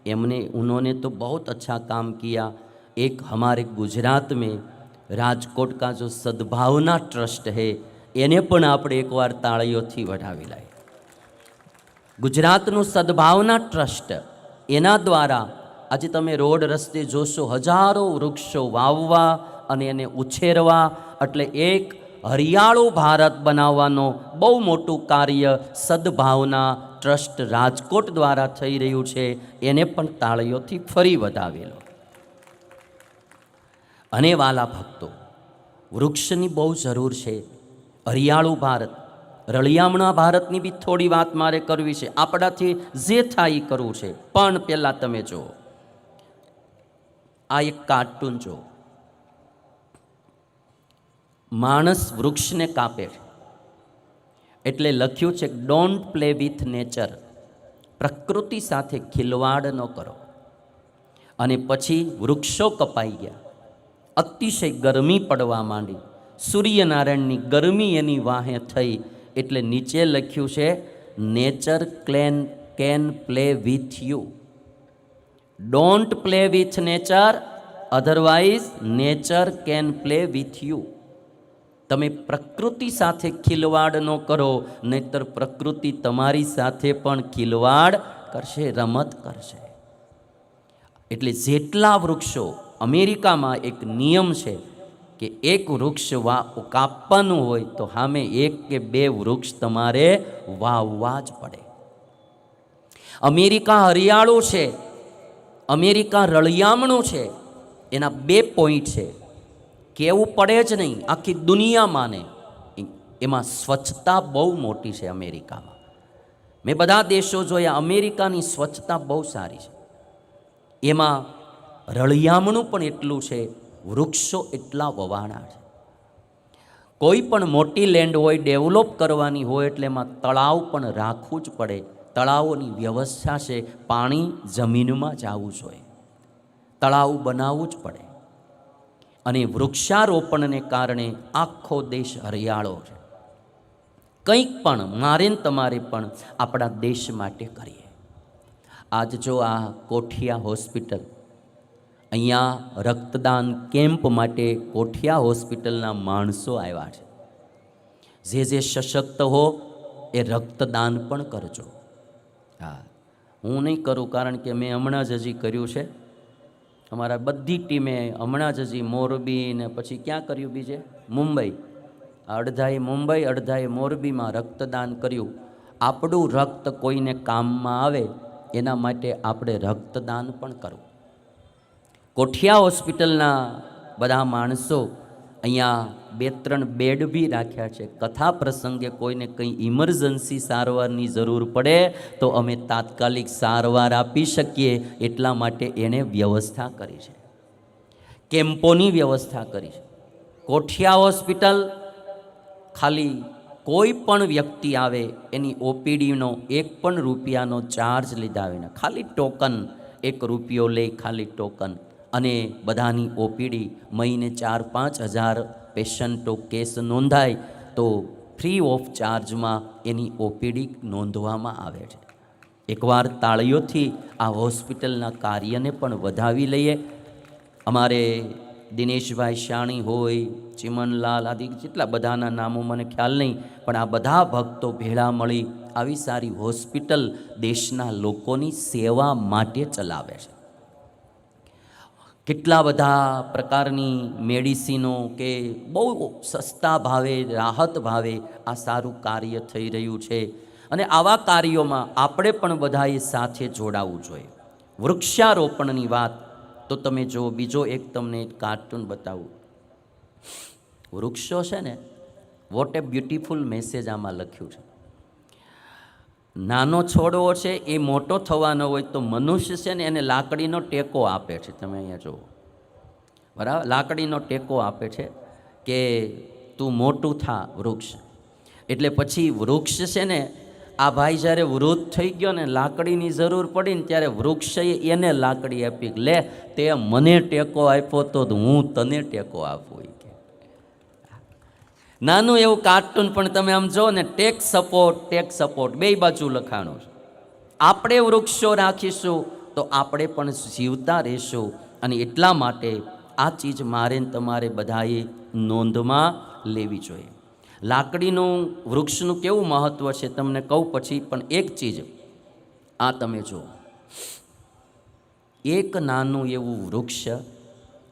उन्होंने तो बहुत अच्छा काम किया। एक हमारे गुजरात में राजकोट का जो सद्भावना ट्रस्ट है एने पण આપણે એકવાર તાળીઓથી વધાવી લાય। ગુજરાતનું સદ્ભાવના ટ્રસ્ટ એના દ્વારા આજે તમે રોડ રસ્તે જોશો હજારો વૃક્ષો વાવવા અને એને ઉછેરવા, એટલે એક હરિયાળું ભારત બનાવવાનો બહુ મોટું કાર્ય સદ્ભાવના ટ્રસ્ટ રાજકોટ દ્વારા થઈ રહ્યું છે, એને પણ તાળીઓથી ફરી વધાવેલો। અને વાલા ભક્તો, વૃક્ષની બહુ જરૂર છે। હરિયાળું ભારત, રળિયામણા ભારતની બી થોડી વાત મારે કરવી છે। આપણાથી જે થાય એ કરવું છે, પણ પહેલાં તમે જુઓ આ એક કાર્ટૂન જુઓ। માણસ વૃક્ષને કાપે છે એટલે લખ્યું છે ડોન્ટ પ્લે વિથ નેચર, પ્રકૃતિ સાથે ખિલવાડ ન કરો। અને પછી વૃક્ષો કપાઈ ગયા, અતિશય ગરમી પડવા માંડી, સૂર્યનારાયણની ગરમી એની વાહે થઈ, એટલે નીચે લખ્યું છે nature can play with you, don't play with nature, otherwise nature can play with you. તમે પ્રકૃતિ સાથે ખિલવાડ ન કરો, નહીતર પ્રકૃતિ તમારી સાથે પણ ખિલવાડ કરશે, રમત કરશે। એટલે જેટલા વૃક્ષો, અમેરિકામાં એક નિયમ છે કે એક વૃક્ષ કાપવાનું હોય તો સામે 1 કે 2 વૃક્ષ તમારે વાવવા જ પડે। અમેરિકા હરિયાળું છે, અમેરિકા રળિયામણું છે, એના 2 પોઈન્ટ છે। કહેવું પડે જ નહીં, આખી દુનિયામાં ને એમાં સ્વચ્છતા બહુ મોટી છે અમેરિકામાં। મેં બધા દેશો જોયા, અમેરિકાની સ્વચ્છતા બહુ સારી છે। એમાં રળિયામણું પણ એટલું છે, વૃક્ષો એટલા વવાણા છે। કોઈ પણ મોટી લેન્ડ હોય, ડેવલપ કરવાની હોય, એટલે એમાં તળાવ પણ રાખવું જ પડે। તળાવોની વ્યવસ્થા છે, પાણી જમીનમાં જવું જોઈએ, તળાવ બનાવવું જ પડે। અને વૃક્ષારોપણને કારણે આખો દેશ હરિયાળો છે। કંઈક પણ મારે ને તમારે પણ આપણા દેશ માટે કરીએ। આજ જો આ કોઠિયા હોસ્પિટલ, અહીંયા રક્તદાન કેમ્પ માટે કોઠિયા હોસ્પિટલના માણસો આવ્યા છે। જે સશક્ત હો એ રક્તદાન પણ કરજો। હા, હું નહીં કરું, કારણ કે મેં હમણાં જ હજી કર્યું છે। અમારા બધી ટીમે હમણાં જ હજી મોરબી ને પછી ક્યાં કર્યું, બીજે મુંબઈ, અડધાએ મુંબઈ અડધાએ મોરબીમાં રક્તદાન કર્યું। આપણું રક્ત કોઈને કામમાં આવે એના માટે આપણે રક્તદાન પણ કરવું। કોઠિયા હોસ્પિટલના બધા માણસો અહીંયા 2-3 બેડ બી રાખ્યા છે। કથા પ્રસંગે કોઈને કંઈ ઇમરજન્સી સારવારની જરૂર પડે તો અમે તાત્કાલિક સારવાર આપી શકીએ, એટલા માટે એણે વ્યવસ્થા કરી છે, કેમ્પોની વ્યવસ્થા કરી છે। કોઠિયા હોસ્પિટલ ખાલી કોઈ પણ વ્યક્તિ આવે એની ઓપીડીનો 1 પણ રૂપિયાનો ચાર્જ લીધા વિના, ખાલી ટોકન 1 રૂપિયો લે, ખાલી ટોકન, અને બધાની ઓપીડી મહિને 4-5 હજાર પેશન્ટો કેસ નોંધાય તો ફ્રી ઓફ ચાર્જમાં એની ઓપીડી નોંધવામાં આવે છે। એકવાર તાળીઓથી આ હોસ્પિટલના કાર્યને પણ વધાવી લઈએ। અમારે દિનેશભાઈ શાણી હોય, ચિમનલાલ આદિ જેટલા બધાના નામો મને ખ્યાલ નહીં, પણ આ બધા ભક્તો ભેળા મળી આવી સારી હોસ્પિટલ દેશના લોકોની સેવા માટે ચલાવે છે। કેટલા બધા પ્રકારની મેડિસિનો કે બહુ સસ્તા ભાવે, રાહત ભાવે આ સારું કાર્ય થઈ રહ્યું છે। અને આવા કાર્યોમાં આપણે પણ બધાએ સાથે જોડાવું જોઈએ। વૃક્ષારોપણની વાત તો તમે જો, બીજો એક તમને કાર્ટૂન બતાવું। વૃક્ષો છે ને, વોટ એ બ્યુટીફુલ મેસેજ આમાં લખ્યું છે। નાનો છોડવો છે એ મોટો થવાનો હોય તો મનુષ્ય છે ને એને લાકડીનો ટેકો આપે છે। તમે અહીંયા જુઓ, બરાબર, લાકડીનો ટેકો આપે છે કે તું મોટું થા વૃક્ષ। એટલે પછી વૃક્ષ છે ને, આ ભાઈ જ્યારે વૃદ્ધ થઈ ગયો ને, લાકડીની જરૂર પડી ને, ત્યારે વૃક્ષે એને લાકડી આપી, લે તે મને ટેકો આપ્યો તો હું તને ટેકો આપું। નાનું એવું કાર્ટૂન પણ તમે આમ જો ને, ટેક સપોર્ટ બે બાજુ લખાણું છે। આપણે વૃક્ષો રાખીશું તો આપણે પણ જીવતા રહેશું. અને એટલા માટે આ ચીજ મારે ને તમારે બધાએ નોંધમાં લેવી જોઈએ. લાકડીનું વૃક્ષનું કેવું મહત્ત્વ છે તમને કહું પછી, પણ એક ચીજ આ તમે જુઓ, એક નાનું એવું વૃક્ષ,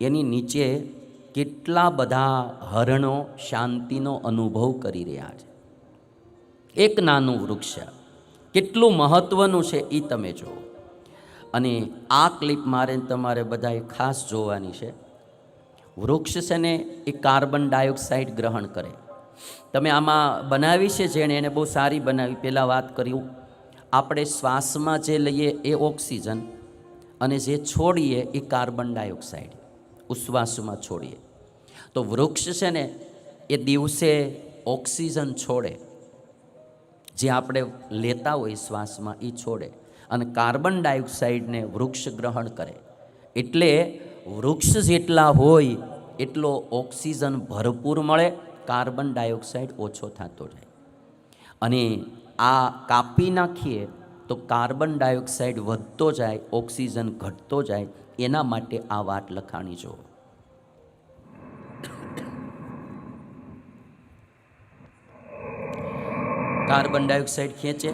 એની નીચે કેટલા બધા હરણો શાંતિનો અનુભવ કરી રહ્યા છે. એક નાનું વૃક્ષ કેટલું મહત્ત્વનું છે એ તમે જુઓ. અને આ ક્લિપ મારે તમારે બધાએ ખાસ જોવાની છે. વૃક્ષ છે ને એ કાર્બન ડાયોક્સાઇડ ગ્રહણ કરે. તમે આમાં બનાવી છે જેણે, એને બહુ સારી બનાવી. પહેલાં વાત કર્યું, આપણે શ્વાસમાં જે લઈએ એ ઓક્સિજન, અને જે છોડીએ એ કાર્બન ડાયોક્સાઇડ ઉશ્વાસમાં છોડીએ. તો વૃક્ષ છે ને એ દિવસે ઓક્સિજન છોડે, જે આપણે લેતા હોય શ્વાસમાં એ છોડે, અને કાર્બન ડાયોક્સાઇડને વૃક્ષ ગ્રહણ કરે. એટલે વૃક્ષ જેટલા હોય એટલો ઓક્સિજન ભરપૂર મળે, કાર્બન ડાયોક્સાઇડ ઓછો થતો જાય. અને આ કાપી નાખીએ તો કાર્બન ડાયોક્સાઇડ વધતો જાય, ઓક્સિજન ઘટતો જાય. એના માટે આ વાત લખાણી જો. કાર્બન ડાયોક્સાઇડ ખેંચે,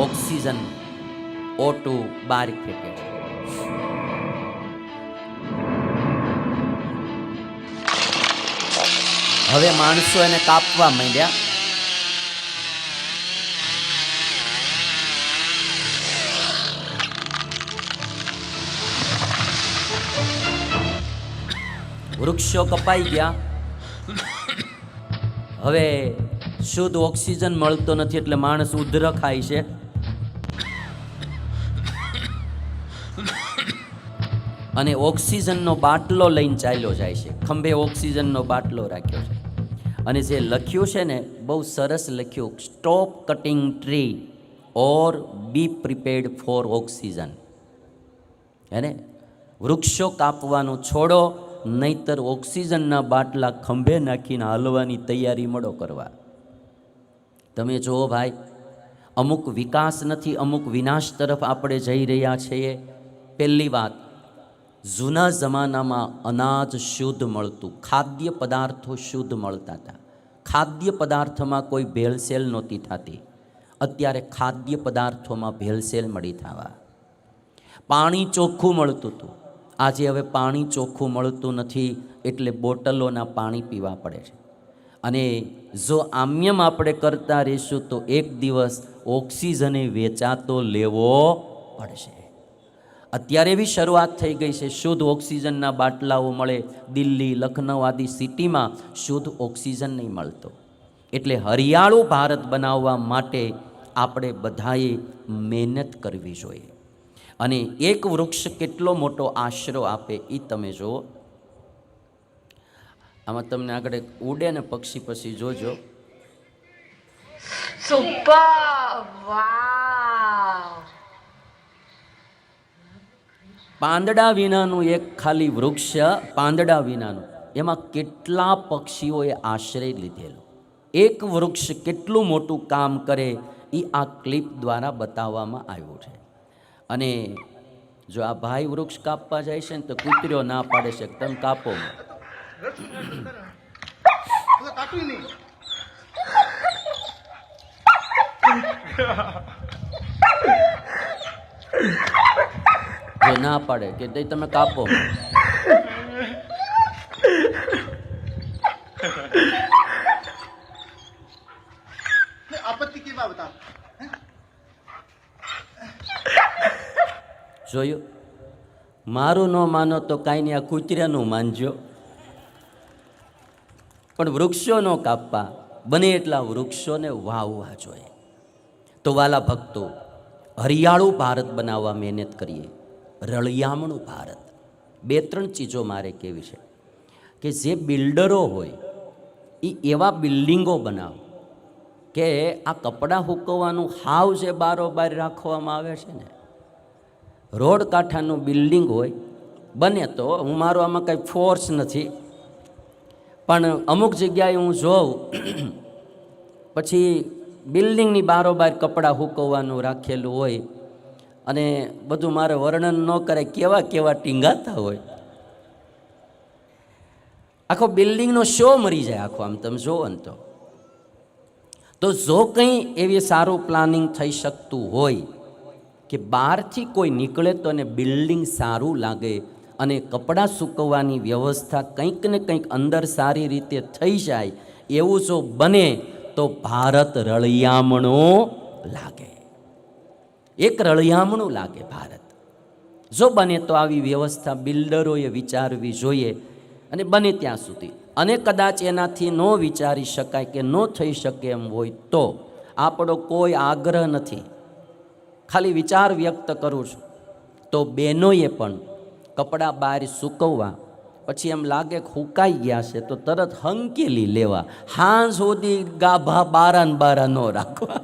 ઓક્સિજન O2 બહાર ફેંકે છે. હવે માણસો એને કાપવા માંડ્યા. વૃક્ષો કપાઈ ગયા. હવે શુદ્ધ ઓક્સિજન મળતો નથી, એટલે માણસ ઉધર ખાય છે. અને ઓક્સિજનનો બાટલો લઈને ચાલ્યો જાય છે. ખંભે ઓક્સિજનનો બાટલો રાખ્યો છે. અને જે લખ્યું છે ને, બહુ સરસ લખ્યું, stop cutting tree or be prepared for oxygen. હે ને, વૃક્ષો કાપવાનું છોડો, નહીતર ઓક્સિજનના બાટલા ખંભે નાખીને હાલવાની તૈયારી મળો કરવા. તમે જુઓ ભાઈ, અમુક વિકાસ નથી, અમુક વિનાશ તરફ આપણે જઈ રહ્યા છીએ. પહેલી વાત, જૂના જમાનામાં અનાજ શુદ્ધ મળતું, ખાદ્ય પદાર્થો શુદ્ધ મળતા હતા. ખાદ્ય પદાર્થમાં કોઈ ભેળસેળ નહોતી થતી. અત્યારે ખાદ્ય પદાર્થોમાં ભેળસેળ મળી થવા. પાણી ચોખ્ખું મળતું હતું. આજે હવે પાણી ચોખ્ખું મળતું નથી, એટલે બોટલોના પાણી પીવા પડે છે. અને જો આમ્યમ આપણે કરતા રહીશું તો એક દિવસ ઓક્સિજને વેચાતો લેવો પડશે. અત્યારે એવી શરૂઆત થઈ ગઈ છે, શુદ્ધ ઓક્સિજનના બાટલાઓ મળે. દિલ્હી, લખનઉ આદિ સિટીમાં શુદ્ધ ઓક્સિજન નહીં મળતો. એટલે હરિયાળું ભારત બનાવવા માટે આપણે બધાએ મહેનત કરવી જોઈએ. અને એક વૃક્ષ કેટલો મોટો આશરો આપે એ તમે જુઓ. આમાં તમને આગળ ઉડે ને પક્ષી, પછી જોજો. સુપર, વાવ! પાંદડા વિનાનું એક ખાલી વૃક્ષ, પાંદડા વિનાનું, એમાં કેટલા પક્ષીઓએ આશ્રય લીધેલો. એક વૃક્ષ કેટલું મોટું કામ કરે એ આ ક્લિપ દ્વારા બતાવવામાં આવ્યું છે. અને જો આ ભાઈ વૃક્ષ કાપવા જાય છે ને તો કૂતર્યો ના પાડે છે કે તમે કાપો. જો ના પાડે કે તમે કાપો. आपत्ति की बात बता. જોયું, મારું ન માનો તો કાંઈ નહીં, આ કૂતરાનું માનજો. પણ વૃક્ષો ન કાપવા, બને એટલા વૃક્ષોને વાવવા જોઈએ. તો વાલા ભક્તો, હરિયાળું ભારત બનાવવા મહેનત કરીએ. રળિયામણું ભારત. બે ત્રણ ચીજો મારે કહેવી છે કે જે બિલ્ડરો હોય એ એવા બિલ્ડિંગો બનાવો કે આ કપડાં સૂકવવાનું હાવ જે બારોબાર રાખવામાં આવે છે ને, રોડ કાંઠાનું બિલ્ડિંગ હોય, બને તો, હું મારો આમાં કંઈ ફોર્સ નથી, પણ અમુક જગ્યાએ હું જોઉં પછી બિલ્ડિંગની બારોબાર કપડાં સૂકવવાનું રાખેલું હોય. અને બધું મારે વર્ણન ન કરે કેવા કેવા ટીંગાતા હોય. આખો બિલ્ડિંગનો શો મરી જાય આખો, આમ તમે જોવો ને તો જો કંઈ એવી સારું પ્લાનિંગ થઈ શકતું હોય કે બહારથી કોઈ નીકળે તો એને બિલ્ડિંગ સારું લાગે અને કપડાં સૂકવવાની વ્યવસ્થા કંઈક ને કંઈક અંદર સારી રીતે થઈ જાય, એવું જો બને તો ભારત રળિયામણું લાગે, એક રળિયામણું લાગે ભારત. જો બને તો આવી વ્યવસ્થા બિલ્ડરોએ વિચારવી જોઈએ. અને બને ત્યાં સુધી, અને કદાચ એનાથી ન વિચારી શકાય કે ન થઈ શકે એમ હોય તો આપણો કોઈ આગ્રહ નથી, ખાલી વિચાર વ્યક્ત કરું છું, તો બહેનોએ પણ કપડાં બહાર સૂકવવા પછી એમ લાગે કે હુકાઈ ગયા છે તો તરત હંકેલી લેવા, હાં સુધી ગાભા બારા ને બારા ન રાખવા.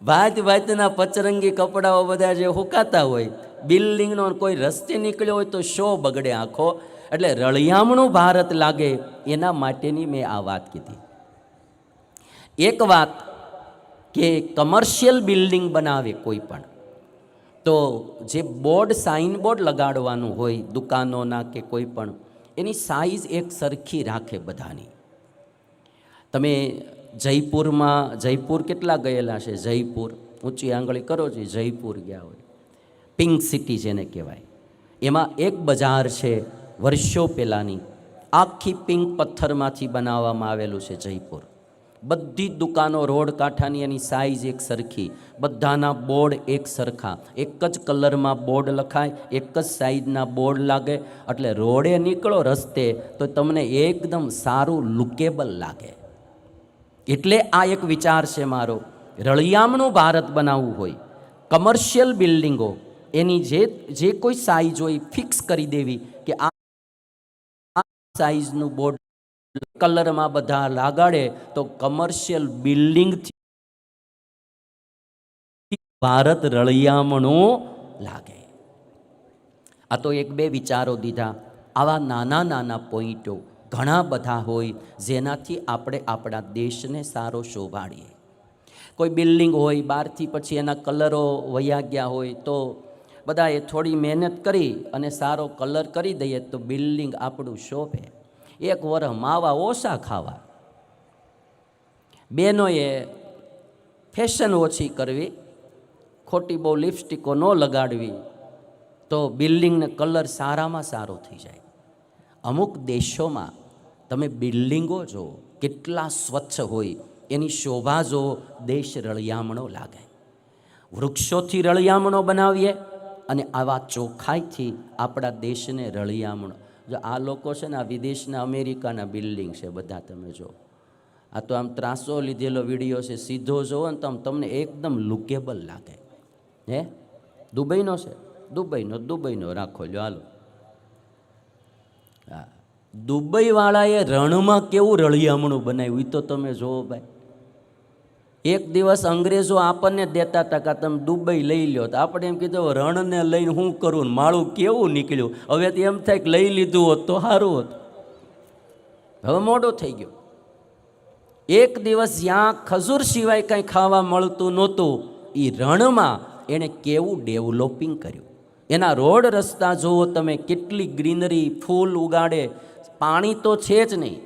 ભાત ભાતના પચરંગી કપડાઓ બધા જે હુકાતા હોય, બિલ્ડિંગનો કોઈ રસ્તે નીકળ્યો હોય તો શો બગડે આખો. એટલે રળિયામણું ભારત લાગે એના માટેની મેં આ વાત કીધી. એક વાત કે કમર્શિયલ બિલ્ડિંગ બનાવે કોઈ પણ, તો જે બોર્ડ સાઇન બોર્ડ લગાડવાનું હોય દુકાનોના કે કોઈ પણ, એની સાઇઝ એક સરખી રાખે બધાની. તમે જયપુર કેટલા ગયેલા છે? જયપુર ઊંચી આંગળી કરો છો, જયપુર ગયા હોય, પિંક સિટી જેને કહેવાય. એમાં એક બજાર છે વર્ષો પહેલાંની, આખી પિંક પથ્થરમાંથી બનાવવામાં આવેલું છે જયપુર. બધી જ દુકાનો રોડ કાંઠાની એની સાઇઝ એક સરખી, બધાના બોર્ડ એક સરખા, એક જ કલરમાં બોર્ડ લખાય, એક જ સાઇઝના બોર્ડ લાગે. એટલે રોડે નીકળો રસ્તે તો તમને એકદમ સારું લુકેબલ લાગે. એટલે આ એક વિચાર છે મારો, રળિયામણું ભારત બનાવવું હોય, કમર્શિયલ બિલ્ડિંગો એની જે કોઈ સાઇઝ હોય ફિક્સ કરી દેવી કે આ સાઇઝનું બોર્ડ કલરમાં બધા લાગાડે તો કમર્શિયલ બિલ્ડિંગથી ભારત રળિયામણું લાગે. આ તો એક બે વિચારો દીધા. આવા નાના નાના પોઈન્ટો ઘણા બધા હોય જેનાથી આપણે આપણા દેશને સારો શોભાડીએ. કોઈ બિલ્ડિંગ હોય બહારથી પછી એના કલરો વયા ગયા હોય તો બધાએ થોડી મહેનત કરી અને સારો કલર કરી દઈએ તો બિલ્ડિંગ આપણું શોભે. એક વરસ માવા ઓછા ખાવા, બહેનોએ ફેશન ઓછી કરવી, ખોટી બહુ લિપસ્ટિકો ન લગાડવી, તો બિલ્ડિંગને કલર સારામાં સારો થઈ જાય. અમુક દેશોમાં તમે બિલ્ડિંગો જો કેટલા સ્વચ્છ હોય, એની શોભા જો દેશ રળિયામણો લાગે. વૃક્ષોથી રળિયામણો બનાવીએ અને આવા ચોખ્ખાઈથી આપણા દેશને રળિયામણો. જો આ લોકો છે ને, આ વિદેશના અમેરિકાના બિલ્ડિંગ છે બધા, તમે જો આ તો આમ ત્રાસો લીધેલો વિડીયો છે, સીધો જોવો ને તો તમને એકદમ લુકેબલ લાગે. હે દુબઈનો છે, દુબઈનો રાખો લ્યો હાલો. હા, દુબઈવાળાએ રણમાં કેવું રળિયામણું બનાવ્યું એ તો તમે જોવો ભાઈ. એક દિવસ અંગ્રેજો આપણને દેતા હતા કે તમે દુબઈ લઈ લો, તો આપણે એમ કીધું રણને લઈને શું કરવું, ને માળું કેવું નીકળ્યું. હવે તો એમ થાય કે લઈ લીધું હોત તો સારું હતું. હવે મોડું થઈ ગયું. એક દિવસ જ્યાં ખજૂર સિવાય કાંઈ ખાવા મળતું નહોતું, એ રણમાં એણે કેવું ડેવલપિંગ કર્યું. એના રોડ રસ્તા જુઓ તમે, કેટલી ગ્રીનરી, ફૂલ ઉગાડે. પાણી તો છે જ નહીં,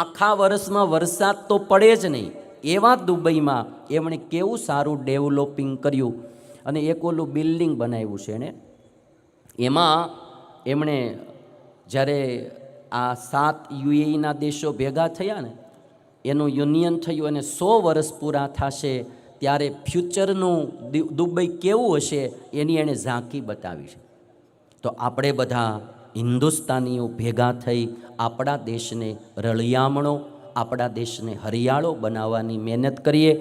આખા વર્ષમાં વરસાદ તો પડે જ નહીં, એવા દુબઈમાં એમણે કેવું સારું ડેવલપિંગ કર્યું. અને એક ઓલું બિલ્ડિંગ બનાવ્યું છે એણે, એમાં એમણે જ્યારે આ 7 યુએઈના દેશો ભેગા થયા ને, એનું યુનિયન થયું અને 100 વર્ષ પૂરા થશે ત્યારે ફ્યુચરનું દુબઈ કેવું હશે એની એણે ઝાંકી બતાવી છે. તો આપણે બધા હિન્દુસ્તાનીઓ ભેગા થઈ આપણા દેશને રળિયામણો, આપણા દેશને હરિયાળો બનાવવાની મહેનત કરીએ.